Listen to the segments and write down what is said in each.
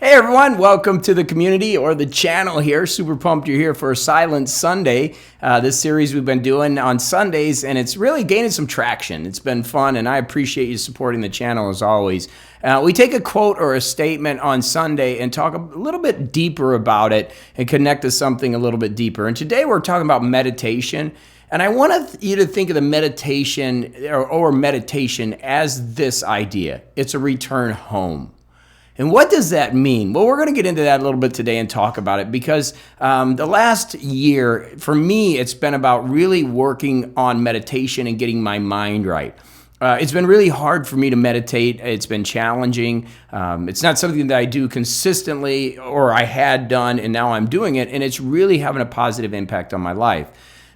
Hey everyone, welcome to the community or the channel here. Super pumped you're here for a Silent Sunday. This series we've been doing on Sundays, and it's really gaining some traction. It's been fun, and I appreciate you supporting the channel as always. We take a quote or a statement on Sunday and talk a little bit deeper about it and connect to something a little bit deeper. And today we're talking about meditation. And I want you to think of the meditation or meditation as this idea. It's a return home. And what does that mean? Well, we're going to get into that a little bit today and talk about it because the last year, for me, it's been about really working on meditation and getting my mind right. It's been really hard for me to meditate. It's been challenging. It's not something that I do consistently or I had done and now I'm doing it. And it's really having a positive impact on my life.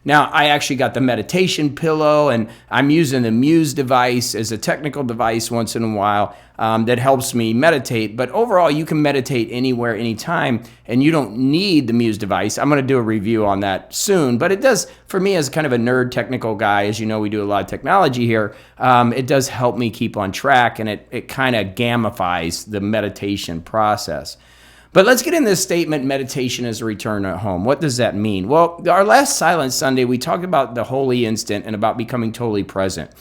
Now, I actually got the meditation pillow, and I'm using the Muse device as a technical device once in a while that helps me meditate. But overall, you can meditate anywhere, anytime, and you don't need the Muse device. I'm going to do a review on that soon, but it does, for me as kind of a nerd technical guy, as you know, we do a lot of technology here, it does help me keep on track, and it kind of gamifies the meditation process. But let's get into this statement, meditation as a return at home. What does that mean? Well, our last Silent Sunday, we talked about the holy instant and about becoming totally present.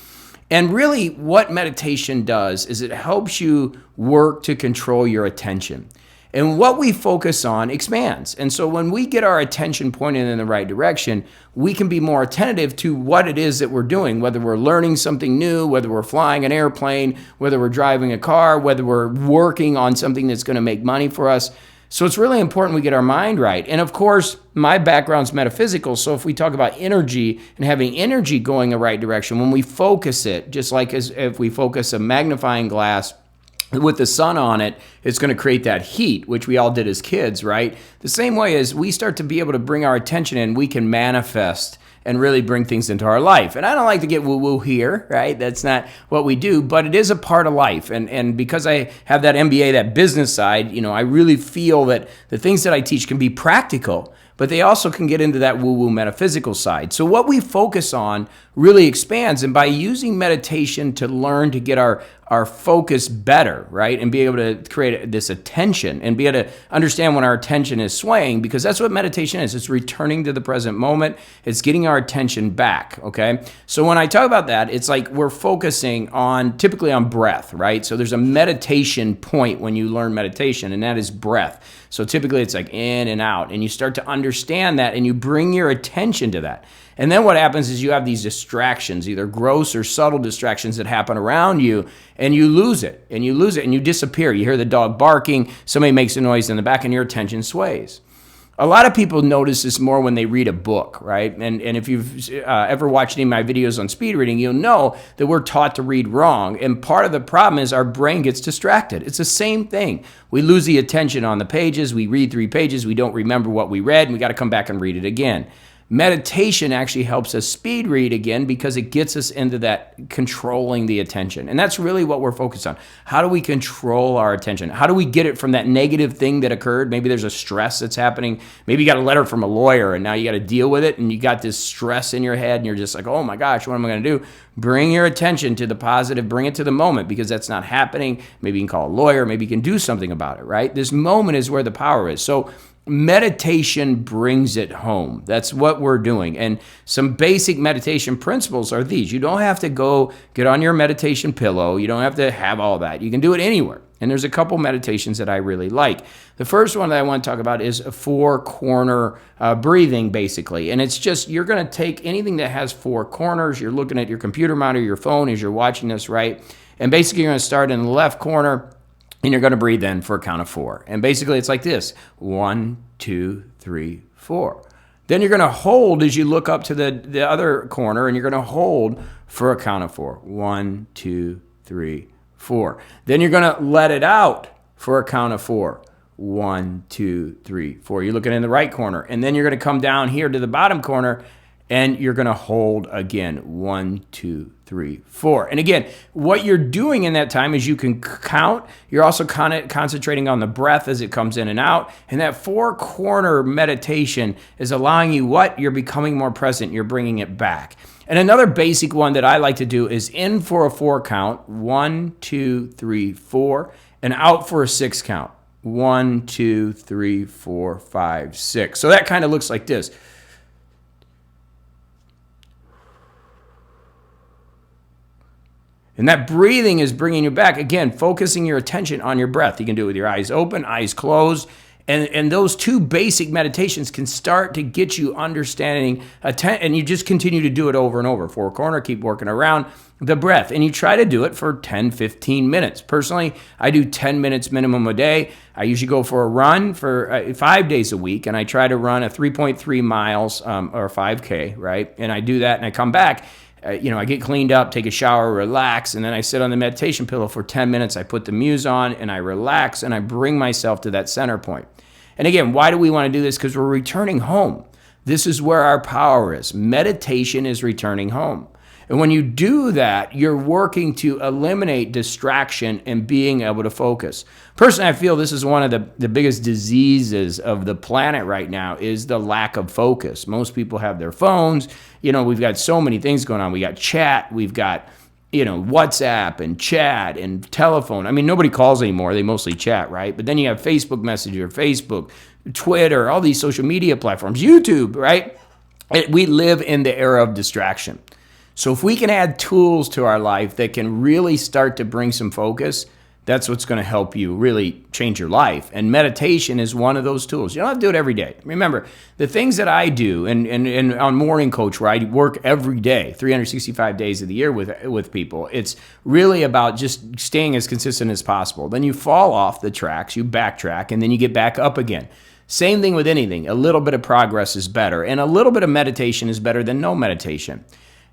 And really what meditation does is it helps you work to control your attention. And what we focus on expands. And so when we get our attention pointed in the right direction, we can be more attentive to what it is that we're doing, whether we're learning something new, whether we're flying an airplane, whether we're driving a car, whether we're working on something that's going to make money for us. So it's really important we get our mind right. And of course, my background's metaphysical. So if we talk about energy and having energy going the right direction, when we focus it, just like as if we focus a magnifying glass with the sun on it, it's going to create that heat, which we all did as kids, right? The same way as we start to be able to bring our attention in, we can manifest and really bring things into our life. And I don't like to get woo-woo here, right? That's not what we do, but it is a part of life. And because I have that MBA, that business side, I really feel that the things that I teach can be practical, but they also can get into that woo-woo metaphysical side. So what we focus on really expands. And by using meditation to learn to get our focus better, right? And be able to create this attention and be able to understand when our attention is swaying, because that's what meditation is. It's returning to the present moment. It's getting our attention back, okay? So when I talk about that, it's like we're focusing typically on breath, right? So there's a meditation point when you learn meditation, and that is breath. So typically it's like in and out, and you start to understand that, and you bring your attention to that. And then what happens is you have these distractions, either gross or subtle distractions that happen around you, and you lose it, and you disappear. You hear the dog barking, somebody makes a noise in the back, and your attention sways. A lot of people notice this more when they read a book, right? And if you've ever watched any of my videos on speed reading, you'll know that we're taught to read wrong. And part of the problem is our brain gets distracted. It's the same thing. We lose the attention on the pages. We read 3 pages. We don't remember what we read, and we got to come back and read it again. Meditation actually helps us speed read again because it gets us into that controlling the attention. And that's really what we're focused on. How do we control our attention? How do we get it from that negative thing that occurred? Maybe there's a stress that's happening. Maybe you got a letter from a lawyer and now you got to deal with it and you got this stress in your head and you're just like, oh my gosh, what am I going to do? Bring your attention to the positive, bring it to the moment because that's not happening. Maybe you can call a lawyer, maybe you can do something about it, right? This moment is where the power is. So meditation brings it home. That's what we're doing. And some basic meditation principles are these. You don't have to go get on your meditation pillow. You don't have to have all that. You can do it anywhere. And there's a couple meditations that I really like. The first one that I want to talk about is a 4-corner breathing, basically. And it's just, you're going to take anything that has 4 corners. You're looking at your computer monitor, your phone as you're watching this, right? And basically you're going to start in the left corner. And you're going to breathe in for a count of 4. And basically it's like this. 1, 2, 3, 4. Then you're going to hold as you look up to the other corner, and you're going to hold for a count of 4. 1, 2, 3, 4. Then you're going to let it out for a count of 4. 1, 2, 3, 4. You're looking in the right corner. And then you're going to come down here to the bottom corner, and you're going to hold again. 1, 2, 3, 4. And again, what you're doing in that time is you can count. You're also concentrating on the breath as it comes in and out. And that 4-corner meditation is allowing you what? You're becoming more present. You're bringing it back. And another basic one that I like to do is in for a 4 count. 1, 2, 3, 4. And out for a 6 count. 1, 2, 3, 4, 5, 6. So that kind of looks like this. And that breathing is bringing you back. Again, focusing your attention on your breath. You can do it with your eyes open, eyes closed. And those two basic meditations can start to get you understanding, and you just continue to do it over and over. Four corner, keep working around the breath. And you try to do it for 10, 15 minutes. Personally, I do 10 minutes minimum a day. I usually go for a run for 5 days a week, and I try to run a 3.3 miles or 5K, right? And I do that, and I come back. I get cleaned up, take a shower, relax, and then I sit on the meditation pillow for 10 minutes. I put the muse on, and I relax, and I bring myself to that center point. And again, why do we want to do this? Because we're returning home. This is where our power is. Meditation is returning home. And when you do that, you're working to eliminate distraction and being able to focus. Personally, I feel this is one of the biggest diseases of the planet right now is the lack of focus. Most people have their phones. We've got so many things going on. We got chat. We've got, WhatsApp and chat and telephone. I mean, nobody calls anymore. They mostly chat, right? But then you have Facebook Messenger, Facebook, Twitter, all these social media platforms, YouTube, right? We live in the era of distraction. So if we can add tools to our life that can really start to bring some focus, that's what's going to help you really change your life. And meditation is one of those tools. You don't have to do it every day. Remember, the things that I do, and on MorningCoach, where I work every day, 365 days of the year with people, it's really about just staying as consistent as possible. Then you fall off the tracks, you backtrack, and then you get back up again. Same thing with anything. A little bit of progress is better, and a little bit of meditation is better than no meditation.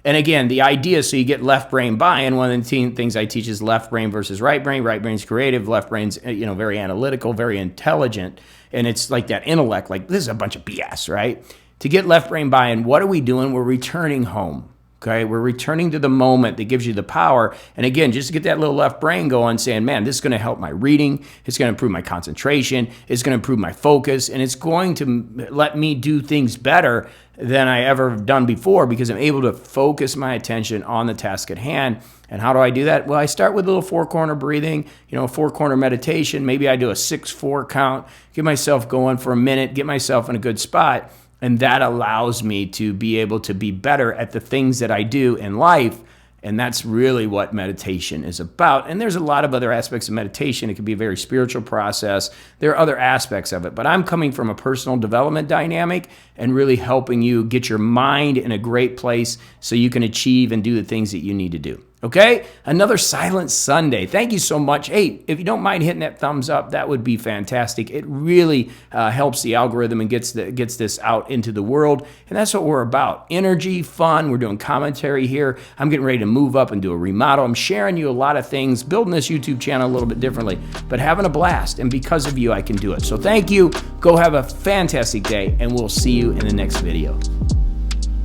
And again, the idea is so you get left brain buy-in. One of the things I teach is left brain versus right brain. Right brain's creative, left brain's very analytical, very intelligent, and it's like that intellect. Like this is a bunch of BS, right? To get left brain buy-in, what are we doing? We're returning home. Okay, we're returning to the moment that gives you the power. And again, just to get that little left brain going, saying, man, this is going to help my reading. It's going to improve my concentration. It's going to improve my focus. And it's going to let me do things better than I ever have done before because I'm able to focus my attention on the task at hand. And how do I do that? Well, I start with a little four-corner breathing, four-corner meditation. Maybe I do a 6-4 count, get myself going for a minute, get myself in a good spot. And that allows me to be able to be better at the things that I do in life. And that's really what meditation is about. And there's a lot of other aspects of meditation. It can be a very spiritual process. There are other aspects of it. But I'm coming from a personal development dynamic and really helping you get your mind in a great place so you can achieve and do the things that you need to do. Okay? Another Silent Sunday. Thank you so much. Hey, if you don't mind hitting that thumbs up, that would be fantastic. It really helps the algorithm and gets this out into the world. And that's what we're about. Energy, fun. We're doing commentary here. I'm getting ready to move up and do a remodel. I'm sharing you a lot of things, building this YouTube channel a little bit differently, but having a blast. And because of you, I can do it. So thank you. Go have a fantastic day, and we'll see you in the next video.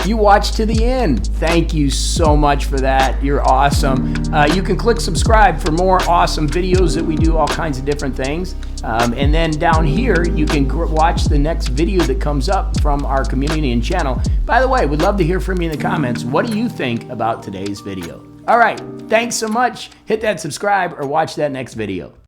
You watched to the end. Thank you so much for that. You're awesome. You can click subscribe for more awesome videos that we do all kinds of different things. And then down here, you can watch the next video that comes up from our community and channel. By the way, we'd love to hear from you in the comments. What do you think about today's video? All right. Thanks so much. Hit that subscribe or watch that next video.